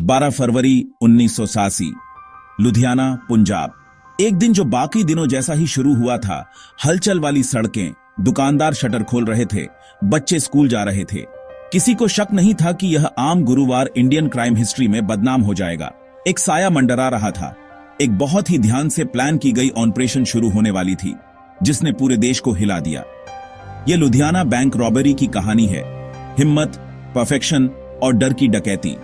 12 फरवरी 1987, लुधियाना, पंजाब। एक दिन जो बाकी दिनों जैसा ही शुरू हुआ था। हलचल वाली सड़कें, दुकानदार शटर खोल रहे थे, बच्चे स्कूल जा रहे थे। किसी को शक नहीं था कि यह आम गुरुवार इंडियन क्राइम हिस्ट्री में बदनाम हो जाएगा। एक साया मंडरा रहा था। एक बहुत ही ध्यान से प्लान की गई ऑपरेशन शुरू होने वाली थी, जिसने पूरे देश को हिला दिया। यह लुधियाना बैंक रॉबरी की कहानी है। हिम्मत, परफेक्शन और डर की डकैती।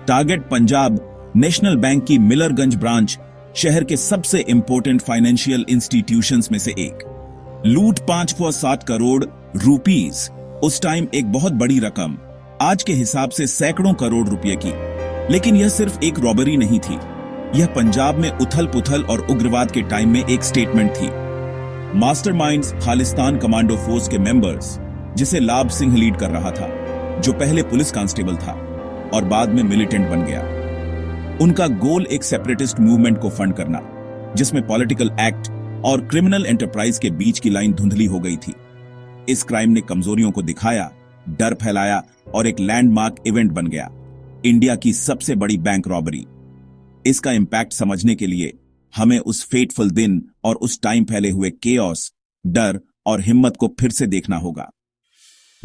टारगेट पंजाब नेशनल बैंक की मिलरगंज ब्रांच, शहर के सबसे इंपॉर्टेंट फाइनेंशियल इंस्टीट्यूशंस में से एक। लूट 5.7 करोड़ रुपीस, उस टाइम एक बहुत बड़ी रकम, आज के हिसाब से सैकड़ों करोड़ रुपए की। लेकिन यह सिर्फ एक रॉबरी नहीं थी, यह पंजाब में उथल पुथल और उग्रवाद के टाइम में एक स्टेटमेंट थी। मास्टरमाइंड्स खालिस्तान कमांडो फोर्स के मेंबर्स, जिसे लाभ सिंह लीड कर रहा था, जो पहले पुलिस कांस्टेबल था और बाद में मिलिटेंट बन गया। उनका गोल एक सेपरेटिस्ट मूवमेंट को फंड करना, जिसमें पॉलिटिकल एक्ट और क्रिमिनल एंटरप्राइज के बीच की लाइन धुंधली हो गई थी। इस क्राइम ने कमजोरियों को दिखाया, डर फैलाया और एक लैंडमार्क इवेंट बन गया, इंडिया की सबसे बड़ी बैंक रॉबरी। इसका इंपैक्ट समझने के लिए हमें उस फेटफुल दिन और उस टाइम फैले हुए केओस, डर और हिम्मत को फिर से देखना होगा।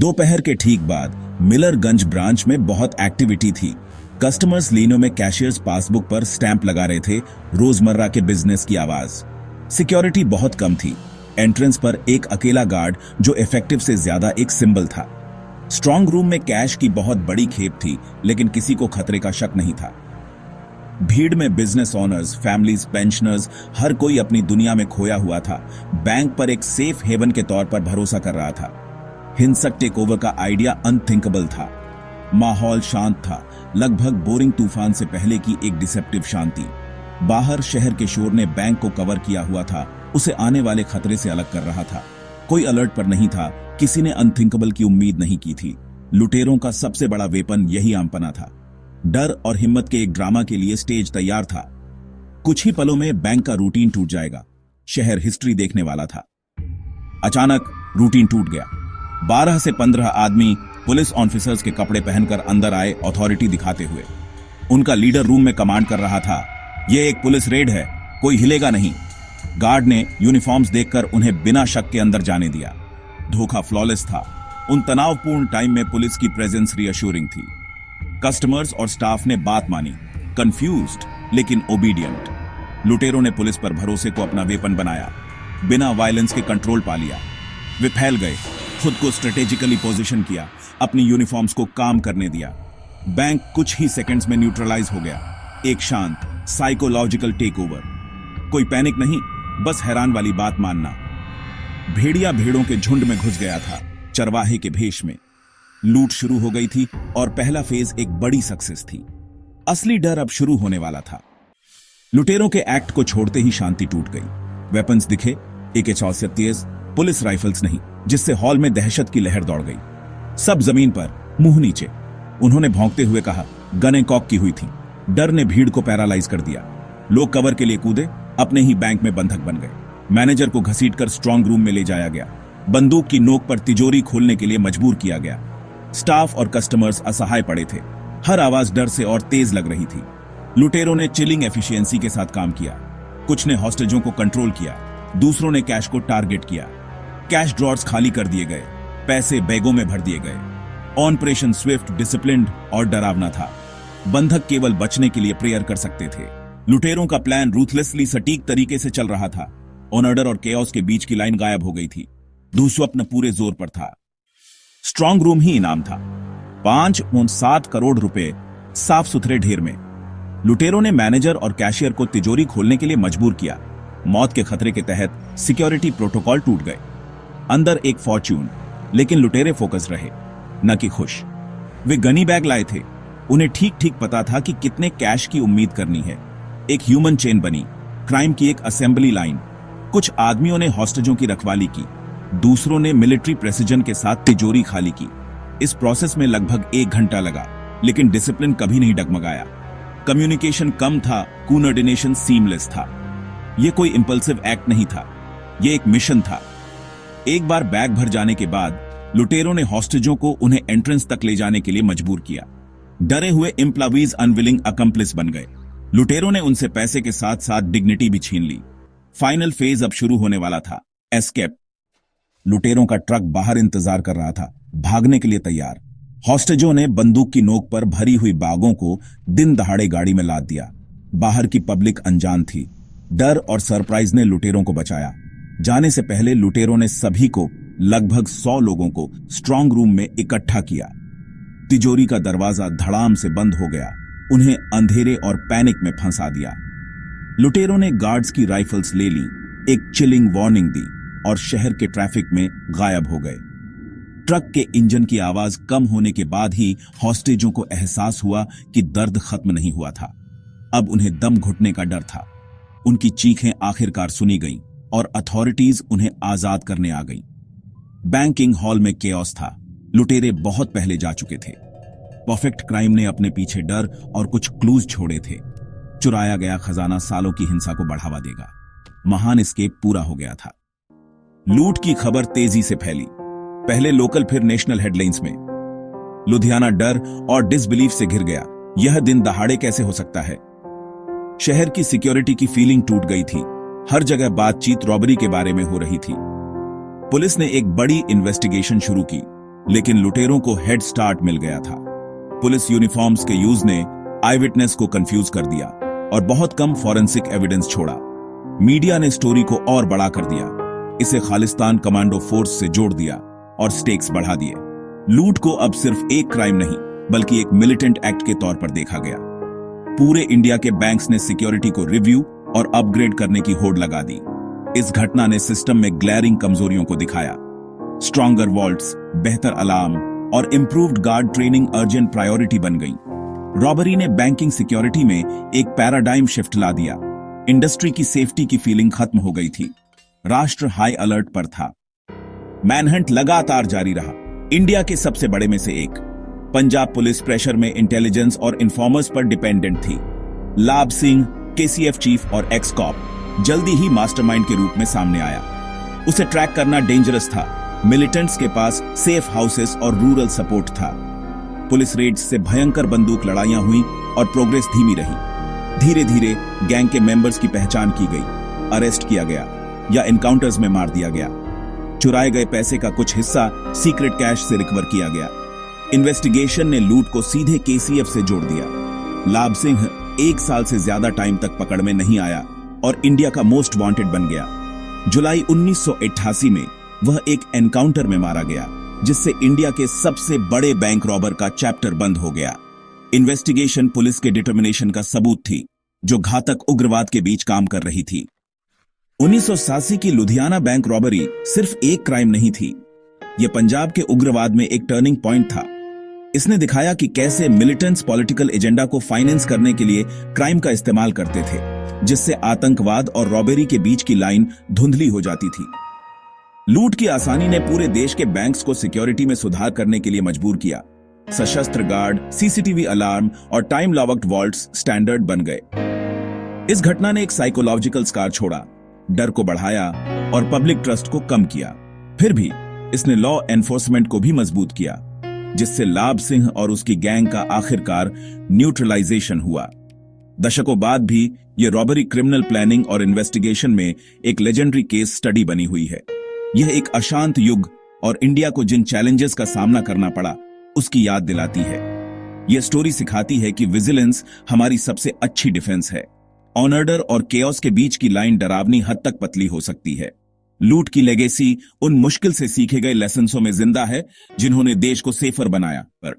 दोपहर के ठीक बाद मिलरगंज ब्रांच में बहुत एक्टिविटी थी। कस्टमर्स लाइनों में कैशियर्स पासबुक पर स्टैंप लगा रहे थे, रोजमर्रा के बिजनेस की आवाज। सिक्योरिटी बहुत कम थी। एंट्रेंस पर एक अकेला गार्ड, जो इफेक्टिव से ज्यादा एक सिंबल था। स्ट्रांग रूम में कैश की बहुत बड़ी खेप थी, लेकिन किसी को खतरे का शक नहीं था। भीड़ में बिजनेस ओनर्स, फैमिलीज, पेंशनर्स, हर कोई अपनी दुनिया में खोया हुआ था। बैंक पर एक सेफ हेवन के तौर पर भरोसा कर रहा था। हिंसक टेकओवर का आइडिया अनथिंकेबल था। माहौल शांत था, लगभग बोरिंग तूफान से पहले की एक डिसेप्टिव शांति। बाहर शहर के शोर ने बैंक को कवर किया हुआ था, उसे आने वाले खतरे से अलग कर रहा था। कोई अलर्ट पर नहीं था, किसी ने अनथिंकेबल की उम्मीद नहीं की थी। लुटेरों का सबसे बड़ा वेपन यही आमपना था। डर और हिम्मत के एक ड्रामा के लिए स्टेज तैयार था। कुछ ही पलों में बैंक का रूटीन टूट जाएगा। शहर हिस्ट्री देखने वाला था। अचानक रूटीन टूट गया। 12 से 15 आदमी पुलिस ऑफिसर्स के कपड़े पहनकर अंदर आए, अथॉरिटी दिखाते हुए। उनका लीडर रूम में कमांड कर रहा था, यह एक पुलिस रेड है, कोई हिलेगा नहीं। गार्ड ने यूनिफॉर्म्स देखकर उन्हें बिना शक के अंदर जाने दिया। धोखा फ्लॉलेस था। उन तनावपूर्ण टाइम में पुलिस की प्रेजेंस रिअश्योरिंग थी। कस्टमर्स और स्टाफ ने बात मानी, कंफ्यूज्ड लेकिन ओबीडियंट। लुटेरों ने पुलिस पर भरोसे को अपना वेपन बनाया, बिना वायलेंस के कंट्रोल पा लिया। वे फैल गए, खुद को स्ट्रेटेजिकली पोजीशन किया, अपनी यूनिफॉर्म्स को काम करने दिया। बैंक कुछ ही सेकंड्स में न्यूट्रलाइज हो गया। एक शांत साइकोलॉजिकल टेकओवर। कोई पैनिक नहीं, बस हैरान वाली बात मानना। भेड़िया भेड़ों के झुंड में घुस गया था, चरवाहे के भेष में। लूट शुरू हो गई थी और पहला फेज एक बड़ी सक्सेस थी। असली डर अब शुरू होने वाला था। लुटेरों के एक्ट को छोड़ते ही शांति टूट गई। वेपन्स दिखे, AK-47, पुलिस राइफल्स नहीं, जिससे हॉल में दहशत की लहर दौड़ गई। सब जमीन पर, मुंह नीचे। उन्होंने भौंकते हुए कहा, गनें कॉक की हुई थी। डर ने भीड़ को पैरालाइज कर दिया। लोग कवर के लिए कूदे, अपने ही बैंक में बंधक बन गए। मैनेजर को घसीटकर स्ट्रांग रूम में ले जाया गया। बंदूक की नोक पर तिजोरी खोलने के लिए मजबूर किया गया। स्टाफ और कस्टमर्स असहाय पड़े थे। हर आवाज डर से और तेज लग रही थी। लुटेरों ने चिलिंग एफिशिएंसी के साथ काम किया। कुछ ने हॉस्टेजों को कंट्रोल किया, दूसरों ने कैश को टारगेट किया। कैश ड्रॉर्स खाली कर दिए गए, पैसे बैगों में भर दिए गए। ऑपरेशन स्विफ्ट, डिसिप्लिन्ड और डरावना था। बंधक केवल बचने के लिए प्रेयर कर सकते थे। लुटेरों का प्लान रूथलेसली सटीक तरीके से चल रहा था। ऑर्डर और केओस के बीच की लाइन गायब हो गई थी। दुस्वप्न पूरे जोर पर था। स्ट्रांग रूम ही इनाम था। 5.7 करोड़ रुपए साफ सुथरे ढेर में। लुटेरों ने मैनेजर और कैशियर को तिजोरी खोलने के लिए मजबूर किया। मौत के खतरे के तहत सिक्योरिटी प्रोटोकॉल टूट गए। अंदर एक फॉर्च्यून, लेकिन लुटेरे फोकस रहे, न कि खुश। वे गनी बैग लाए थे। उन्हें ठीक ठीक पता था कि कितने कैश की उम्मीद करनी है। एक ह्यूमन चेन बनी, क्राइम की एक असेंबली लाइन। कुछ आदमियों ने हॉस्टेजों की रखवाली की, दूसरों ने मिलिट्री प्रेसिजन के साथ तिजोरी खाली की। इस प्रोसेस में लगभग 1 घंटा लगा, लेकिन डिसिप्लिन कभी नहीं डगमगाया। कम्युनिकेशन कम था, कोऑर्डिनेशन सीमलेस था। यह कोई इंपल्सिव एक्ट नहीं था, यह एक मिशन था। एक बार बैग भर जाने के बाद लुटेरों ने हॉस्टेजों को उन्हें एंट्रेंस तक ले जाने के लिए मजबूर किया। डरे हुए एम्प्लॉईज अनविलिंग अकम्प्लिस बन गए। लुटेरों ने उनसे पैसे के साथ साथ डिग्निटी भी छीन ली। फाइनल फेज अब शुरू होने वाला था, एस्केप। लुटेरों का ट्रक बाहर इंतजार कर रहा था, भागने के लिए तैयार। हॉस्टेजों ने बंदूक की नोक पर भरी हुई बागों को दिन दहाड़े गाड़ी में लाद दिया। बाहर की पब्लिक अनजान थी। डर और सरप्राइज ने लुटेरों को बचाया। जाने से पहले लुटेरों ने सभी को, लगभग 100 लोगों को स्ट्रांग रूम में इकट्ठा किया। तिजोरी का दरवाजा धड़ाम से बंद हो गया, उन्हें अंधेरे और पैनिक में फंसा दिया। लुटेरों ने गार्ड्स की राइफल्स ले ली, एक चिलिंग वार्निंग दी और शहर के ट्रैफिक में गायब हो गए। ट्रक के इंजन की आवाज कम होने के बाद ही हॉस्टेजों को एहसास हुआ कि दर्द खत्म नहीं हुआ था। अब उन्हें दम घुटने का डर था। उनकी चीखें आखिरकार सुनी गईं और अथॉरिटीज उन्हें आजाद करने आ गईं। बैंकिंग हॉल में केओस था। लुटेरे बहुत पहले जा चुके थे। परफेक्ट क्राइम ने अपने पीछे डर और कुछ क्लूज छोड़े थे। चुराया गया खजाना सालों की हिंसा को बढ़ावा देगा। महान एस्केप पूरा हो गया था। लूट की खबर तेजी से फैली, पहले लोकल फिर नेशनल हेडलाइंस में। लुधियाना डर और डिसबिलीफ से घिर गया। यह दिन दहाड़े कैसे हो सकता है? शहर की सिक्योरिटी की फीलिंग टूट गई थी। हर जगह बातचीत रॉबरी के बारे में हो रही थी। पुलिस ने एक बड़ी इन्वेस्टिगेशन शुरू की, लेकिन लुटेरों को हेड स्टार्ट मिल गया था। पुलिस यूनिफॉर्म्स के यूज ने आई विटनेस को कंफ्यूज कर दिया और बहुत कम फॉरेंसिक एविडेंस छोड़ा। मीडिया ने स्टोरी को और बड़ा कर दिया, इसे खालिस्तान कमांडो फोर्स से जोड़ दिया और स्टेक्स बढ़ा दिए। लूट को अब सिर्फ एक क्राइम नहीं, बल्कि एक मिलिटेंट एक्ट के तौर पर देखा गया। पूरे इंडिया के बैंक्स ने सिक्योरिटी को रिव्यू और अपग्रेड करने की होड़ लगा दी। इस घटना ने सिस्टम में ग्लैरिंग कमजोरियों को दिखाया। स्ट्रॉन्गर वॉल्ट्स, बेहतर अलार्म और improved guard training urgent priority बन गई। रॉबरी ने बैंकिंग सिक्योरिटी में एक पैराडाइम शिफ्ट ला दिया। इंडस्ट्री की सेफ्टी की फीलिंग खत्म हो गई थी। राष्ट्र हाई अलर्ट पर था। मैनहंट लगातार जारी रहा। इंडिया के सबसे बड़े में से एक। पंजाब पुलिस प्रेशर में इंटेलिजेंस और इन्फॉर्मर्स पर डिपेंडेंट थी। लाभ सिंह, केसीएफ चीफ और एक्स कॉप जल्दी ही मास्टरमाइंड के रूप में सामने आया। उसे ट्रैक करना डेंजरस था। मिलिटेंट्स के पास सेफ हाउसेस और रूरल सपोर्ट था। पुलिस रेड्स से भयंकर बंदूक लड़ाइयां हुई और प्रोग्रेस धीमी रही। धीरे धीरे गैंग के मेंबर्स की पहचान की गई, अरेस्ट किया गया या एनकाउंटर्स में मार दिया गया। चुराए गए पैसे का कुछ हिस्सा सीक्रेट कैश से रिकवर किया गया। इन्वेस्टिगेशन ने लूट को सीधे केसीएफ से जोड़ दिया। लाभ सिंह 1 साल से ज्यादा टाइम तक पकड़ में नहीं आया और इंडिया का मोस्ट वांटेड बन गया। जुलाई 1988 में वह एक एनकाउंटर में मारा गया, जिससे इंडिया के सबसे बड़े बैंक रॉबर का चैप्टर बंद हो गया। इन्वेस्टिगेशन पुलिस के डिटर्मिनेशन का सबूत थी, जो घातक उग्रवाद के बीच काम कर रही थी। 1987 की लुधियाना बैंक रॉबरी सिर्फ एक क्राइम नहीं थी, यह पंजाब के उग्रवाद में एक टर्निंग पॉइंट था। इसने दिखाया कि कैसे मिलिटेंट्स पॉलिटिकल एजेंडा को फाइनेंस करने के लिए क्राइम का इस्तेमाल करते थे, जिससे आतंकवाद और रॉबरी के बीच की लाइन धुंधली हो जाती थी। लूट की आसानी ने पूरे देश के बैंक्स को सिक्योरिटी में सुधार करने के लिए मजबूर किया। सशस्त्र गार्ड, सीसीटीवी अलार्म और टाइम लॉक्ड वॉल्ट्स स्टैंडर्ड बन गए। इस घटना ने एक साइकोलॉजिकल स्कार छोड़ा, डर को बढ़ाया और पब्लिक ट्रस्ट को कम किया। फिर भी इसने लॉ एनफोर्समेंट को भी मजबूत किया, जिससे लाभ सिंह और उसकी गैंग का आखिरकार न्यूट्रलाइजेशन हुआ। दशकों बाद भी यह रॉबरी क्रिमिनल प्लानिंग और इन्वेस्टिगेशन में एक लेजेंडरी केस स्टडी बनी हुई है। यह एक अशांत युग और इंडिया को जिन चैलेंजेस का सामना करना पड़ा, उसकी याद दिलाती है। यह स्टोरी सिखाती है कि विजिलेंस हमारी सबसे अच्छी डिफेंस है। ऑनर्डर और केओस के बीच की लाइन डरावनी हद तक पतली हो सकती है। लूट की लेगेसी उन मुश्किल से सीखे गए लेसन्सों में जिंदा है, जिन्होंने देश को सेफर बनाया। पर